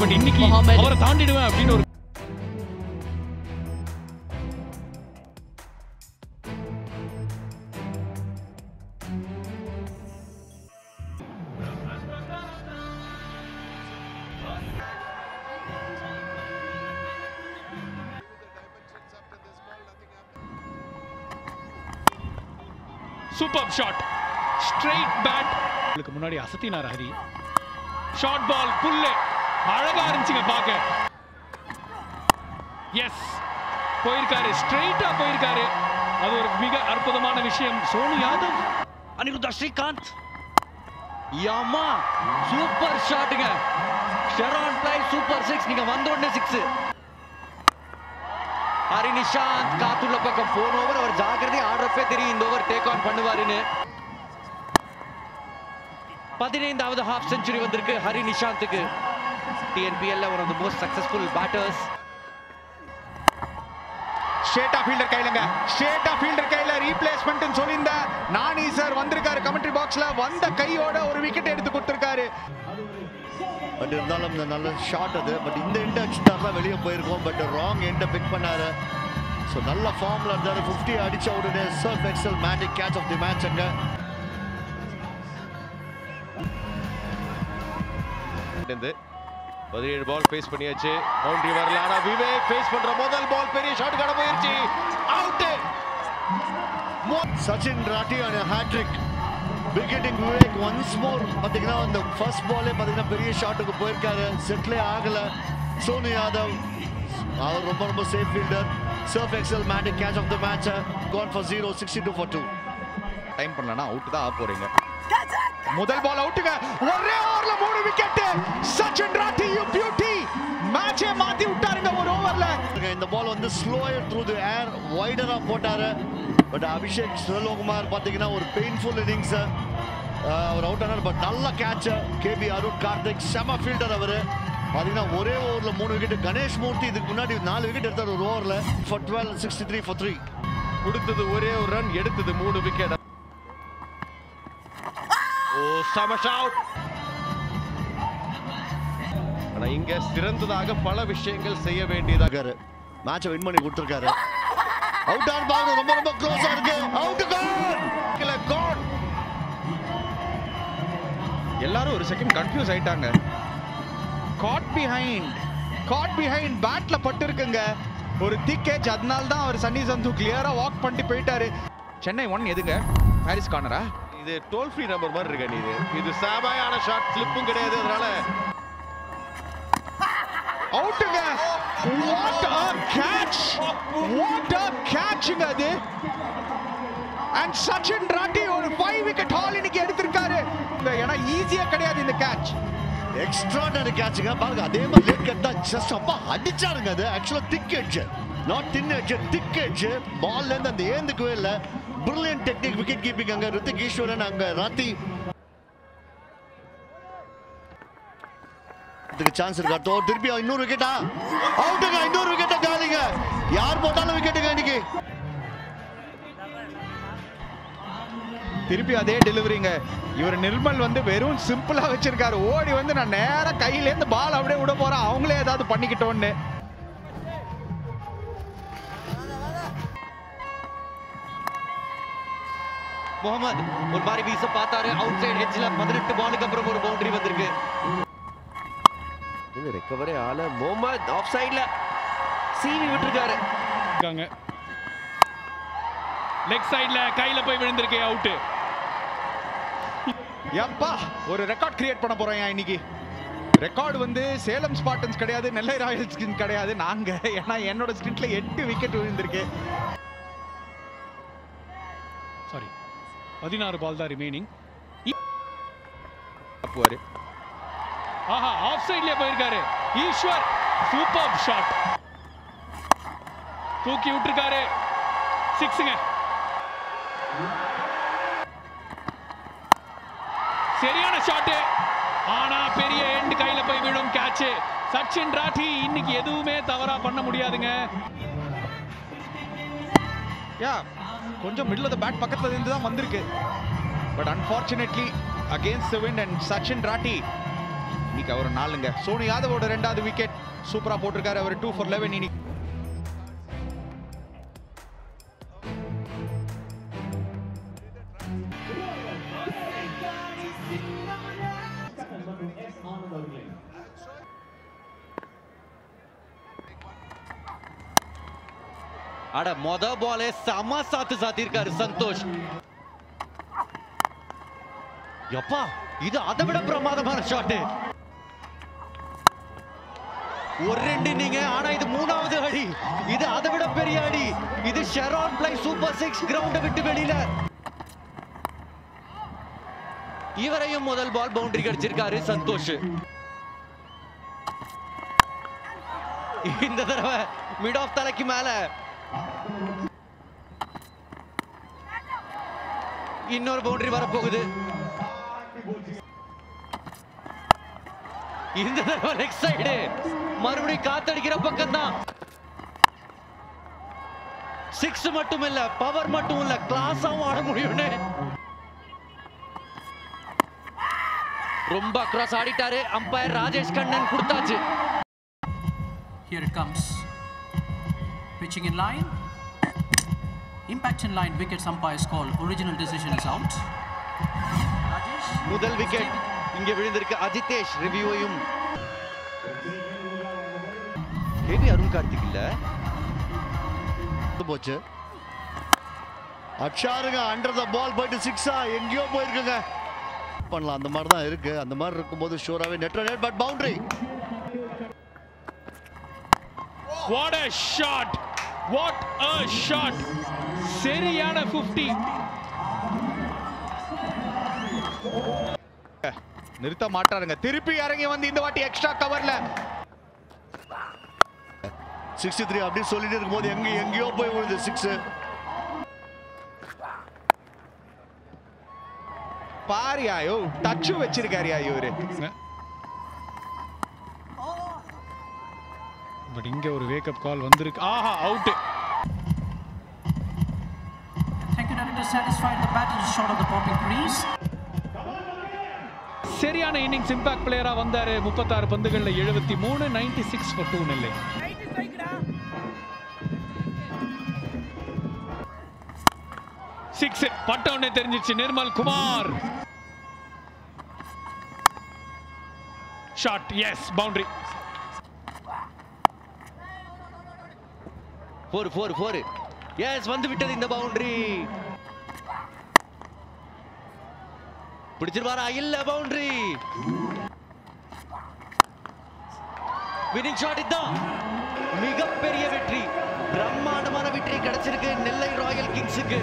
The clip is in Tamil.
பட் இன்னைக்கு அவரை தாண்டிடுவேன் அப்படின்னு ஒரு சூப்பர் ஷாட் ஸ்ட்ரைட் பேட் உங்களுக்கு முன்னாடி அசத்தினார் ஹரி ஷார்ட் பால் புல்லே அழகா இருந்துச்சுங்க பாக்க எஸ் போயிருக்காரு ஸ்ட்ரைட்டா போயிருக்காரு அது ஒரு மிக அற்புதமான விஷயம் சோனு யாதவ் அனிருத்தா ஸ்ரீகாந்த் யாமா சூப்பர் ஷாட்டுங்க ஷெரான் பிளை சூப்பர் 6 நீங்க வந்த உடனே 6 ஹரி நிஷாந்த் காத்துள்ள பக்கம் போன ஓவர் அவர் ஜாக்கிரதை ஆடுறப்பே தெரியும் இந்த ஓவர் டேக் ஆன் பண்ணுவாருன்னு 15வது ஹாஃப் செஞ்சுரி வந்திருக்கு ஹரி நிஷாந்துக்கு TNPL one of the most successful batters ஸ்ட்ரைட்டா ஃபீல்டர் கையிலங்க ஸ்ட்ரைட்டா ஃபீல்டர் கையில ரீப்ளேஸ்மென்ட் னு சொல்லிருந்த நானி சார் வந்திருக்காரு கமெண்ட்ரி பாக்ஸ்ல வந்த கையோட ஒரு விக்கெட் எடுத்து கொடுத்திருக்காரு பட் இருந்தாலும் நல்ல ஷாட் அது பட் இந்த எண்ட் அடிச்சுட்டாருன்னா வெளியே போயிருக்கோம் பட் ராங் எண்டை பிக் பண்ணாரு ஸோ நல்ல ஃபார்ம்ல இருந்தாரு 50 அடிச்ச உடனே surf excel magic catch of the match அங்க 17 பால் ஃபேஸ் பண்ணியாச்சு பவுண்டரி வரல ஆனா விவேக் ஃபேஸ் பண்ற முதல் பால் பெரிய ஷாட் காண போயிருச்சு அவுட் சச்சின் ராட்டி ஆன ஹேட்ரிக் விக்கெட்டிங் விவேக் ஒன்ஸ் மோர் பாத்தீங்கன்னா அந்த ஃபர்ஸ்ட் பாலே பாத்தீங்கன்னா பெரிய ஷாட்டுக்கு போயிருக்காரு செட்லே ஆகல சோனு யாதவ் அவர் ரொம்ப safe fielder surf excel magic catch of the match gone for 0 62 for 2 time பண்ணலனா அவுட் தான் ஆக போறீங்க முதல் பால் அவுட்டுங்க ஒரே ஓவர்ல 3 wicket Sachin Rathi you beauty மேட்சே மாத்தி விட்டாருங்க ஒரு ஓவர்ல இந்த பால் வந்து ஸ்லோயர் த்ரூ தி ஏர் வைடரா போட்டாரு பட் அபிஷேக் ஸ்ரீலோகுமார் பாத்தீங்கன்னா ஒரு பெயின்ஃபுல் இன்னிங்ஸ் அவர் அவுட் ஆனார் பட் நல்ல கேட்ச் கேபி அருண் கார்த்திக் செம ஃபீல்டர் அவரு பாத்தீங்கன்னா ஒரே ஓவர்ல 3 விக்கெட் கணேஷ் மூர்த்தி இதுக்கு முன்னாடி 4 விக்கெட் எடுத்தார் ஒரு ஓவர்ல for 12 63 for 3 கொடுத்தது ஒரே ஒரு ரன் எடுத்தது 3 விக்கெட் ஓ சம ஷாட் ஆனா இங்க சிறந்ததாக பல விஷயங்கள் செய்ய வேண்டியதாக மேட்சை வின் பண்ணி கொடுத்திருக்காரு அவுட் ஆன் பால் ரொம்ப க்ளோஸா இருக்கு அவுட் கான் எல்லாரும் ஒரு செகண்ட் கன்ஃபியூஸ் ஆயிட்டாங்க காட் பிஹைண்ட் பேட்ல பட்டிருக்குங்க ஒரு திக் எட்ஜ் அதனால தான் அவர் சன்னி சந்து கிளியரா வாக் பண்ணி போயிட்டாரு சென்னை 1 எதுங்க பாரிஸ் கார்னரா இது டோல் ஃப்ரீ நம்பர் மாதிரி இருக்கு இது சாமையான ஷாட் ஸ்லிப்பும் கிடையாது அதனால அவுட்டுங்க வாட் a catchங்க அது and சச்சின் ராட்டி ஒரு 5 விக்கெட் ஹால் இன்னைக்கு எடுத்திருக்காரு ஏன்னா ஈஸியா கிடையாது இந்த கேட்ச் எக்ஸ்ட்ராடனரி கேட்ச்ங்க பாருங்க அதே மாதிரி லேட் கட் தான் ஜஸ்ட் அப்பா அடிச்சாருங்க அது ஆக்சுவலா thick edge not thin edge thick edge பால்ல இருந்து அந்த ஏந்துக்கவே இல்ல பிரில்லியன்ட் டெக்னிக் விக்கெட் கீப்பிங் அங்க ரித்திக் ஈஸ்வரன் அங்க ராத்தி இதுக்கு சான்ஸ் இருக்கா தோ திருப்பி இன்னொரு விக்கெட்டா அவுட்டுங்க இன்னொரு விக்கெட்ட காலிங்க யார் போட்டாலும் விக்கெட்டுங்க இன்னைக்கு திருப்பி அதே டெலிவரிங்க இவர் நிர்மல் வந்து வெறும் சிம்பிளா வச்சிருக்காரு ஓடி வந்து நான் நேரா கையில இருந்து பால் அப்படியே விட போறேன் அவங்களே ஏதாவது பண்ணிக்கிட்டோன்னு முகமது ஒரு மாதிரி வீச பார்த்தாரு அவுட் சைடு எட்ஜ்ல 18 பாலுக்கு அப்புறம் ஒரு பவுண்டரி வந்திருக்கு இது ரெக்கவரி ஆல முகமது ஆஃப் சைடுல சீவி விட்டுருக்காரு லெக் சைடுல கையில போய் விழுந்திருக்கே அவுட் யப்பா ஒரு ரெக்கார்ட் கிரியேட் பண்ண போறோம் இன்னைக்கு ரெக்கார்டு வந்து சேலம் ஸ்பார்டன்ஸ் கிடையாது நெல்லை ராயல்ஸ் கிடையாது நாங்க ஏன்னா என்னோட ஸ்கிரிப்ட்ல 8 விக்கெட் விழுந்திருக்கு சாரி 16 பால் தான் ரிமைனிங் ஆஹா ஆஃப் சைட்லயே போயிருக்காரு ஈஸ்வர் சூப்பர் ஷாட் தூக்கி விட்டுருக்காரு 6ங்க சரியான ஷாட் ஆனா பெரிய எண்ட் கையில போய் விழும் கேட்ச் சச்சின் ராட்டி இன்னைக்கு எதுவுமே தவறா பண்ண முடியாதுங்க யா கொஞ்சம் மிடில் ஆஃப் தி பேட் பக்கத்துல இருந்து தான் வந்திருக்கு but unfortunately against the wind and Sachin Rathi இன்னைக்கு அவர் நாளுங்க. சோனி யாதவோட 2வது விக்கெட் சூப்பரா போட்டிருக்காரு. அவர் 2 for 11 இன்னைக்கு. அட மொத பாலே சம சாத்தி இருக்காரு சந்தோஷ். எப்பா இது அதை விட பிரமாதமான ஷாட். ஒரு 2 நீங்க, ஆனா இது 3வது அடி. இது அதை விட பெரிய அடி. இது ஷெரான் பிளை சூப்பர் 6 கிரவுண்ட விட்டு வெளியில. இவரையும் முதல் பால் பவுண்டரி கிடைச்சிருக்காரு சந்தோஷ். இந்த தடவை மிட் ஆஃப் தலைக்கு மேல இன்னொரு பவுண்டரி வரப்போகுது. இந்த தடவை லெக் சைடு மறுபடியும் காத்தடிக்கிற பக்கம் தான். 6 மட்டும் இல்ல, பவர் மட்டும் இல்ல, கிளாஸாவும் ஆட முடியும்னு ரொம்ப அக்ராஸ் ஆடிட்டாரு அம்பையர் ராஜேஷ் கண்ணன். கொடுத்தாச்சு. Here it comes. Pitching in line. Impact in line. Wickets umpire's call. Original decision is out. Rajesh. முதல் விக்கெட் இங்கே விழுந்திருக்கு. அஜிதேஷ் ரிவ்யூவையும் கேபி அருண் கார்த்திக் இல்ல போச்சு. அச்சாருங்க அண்டர் த பால் போயிட்டு 6 எங்கேயோ போயிருக்குங்க. பண்ணலாம் அந்த மாதிரி தான் இருக்கு. அந்த மாதிரி இருக்கும்போது ஷூராவே நெட் but boundary. What a shot! What a shot! சரியான 50. நிறுத்த மாட்டாருங்க. திருப்பி இறங்கி வந்து இந்த வாட்டி எக்ஸ்ட்ரா கவர்ல 63 அப்படி சொல்லிட்டு இருக்கும்போது எங்கேயோ போய் விழுது 6. பாரியா யோ டச் வச்சிருக்காரியா இவரு. பட் இங்க ஒரு வேக்கப் கால் வந்திருக்கு. ஆஹா out. Thank you, Director. Satisfied the batter is short of the popping crease. சரியான இன்னிங்ஸ் இம்பாக்ட் பிளேயரா வந்தாரு. 36 பந்துகள்ல 73, 96 for 2 நெல்லை. 6 பட்டவுனே தெரிஞ்சிச்சு. Nirmal Kumar shot. Yes boundary. 4 yes வந்து விட்டது இந்த பவுண்டரி. பிடிச்சிருவாரா? இல்ல பவுண்டரி. Winning shot. இதுதான் மிகப்பெரிய வெற்றி. பிரம்மாண்டமான வெற்றி கிடைச்சிருக்கு நெல்லை ராயல் கிங்ஸுக்கு.